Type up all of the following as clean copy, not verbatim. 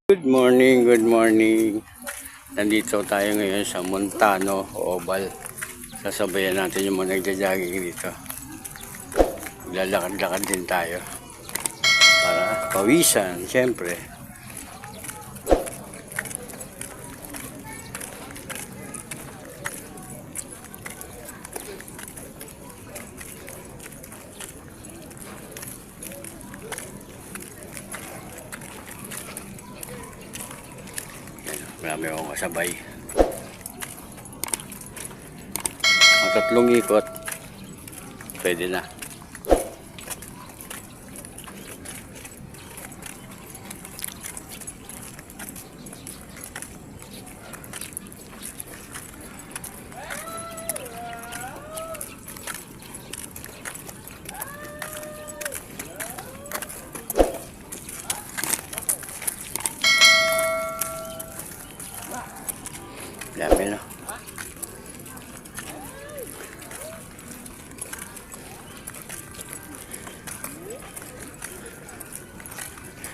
Good morning, good morning. Nandito tayo ngayon sa Montano Oval. Sasabayan natin yung mga nagja-jogging dito. Maglalakad-lakad din tayo para pawisan, syempre. Marami akong kasabay. Ang 3 ikot, pwede na. Dami na.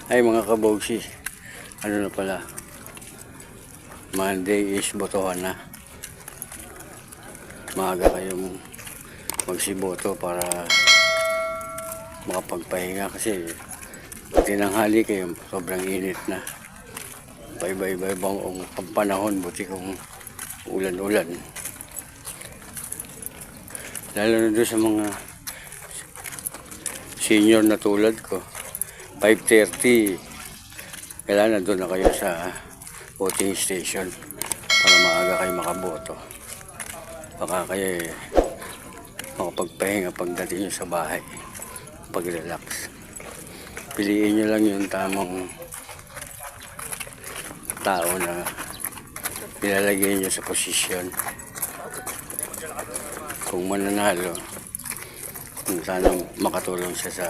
Ay mga kabogsi, ano na pala, Monday is botohan na. Maaga kayong magsiboto para makapagpahinga kasi tinanghali kayo, sobrang init na. Bye-bye-bye ang panahon, buti kung ulan-ulan. Lalo na doon sa mga senior na tulad ko, 5:30, kailangan doon na kayo sa voting station para maaga kayo makaboto. Baka kayo makapagpahinga pagdating nyo sa bahay, pag-relax. Piliin nyo lang yung tamang tao na nilalagay nyo sa posisyon. Kung mananalo, kung sana makatulong siya sa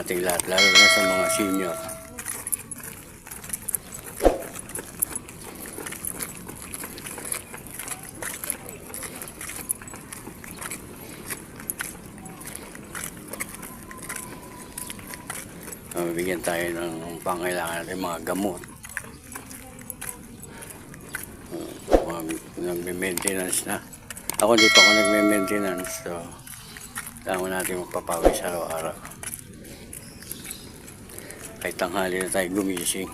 ating lahat, lalo na sa mga senior. Mabigyan tayo ng pangailangan natin, mga gamot. Nagme-maintenance na. Ako hindi pa ako nagme-maintenance, so kailangan natin magpapawis araw-araw. Kahit tanghali na tayo gumising.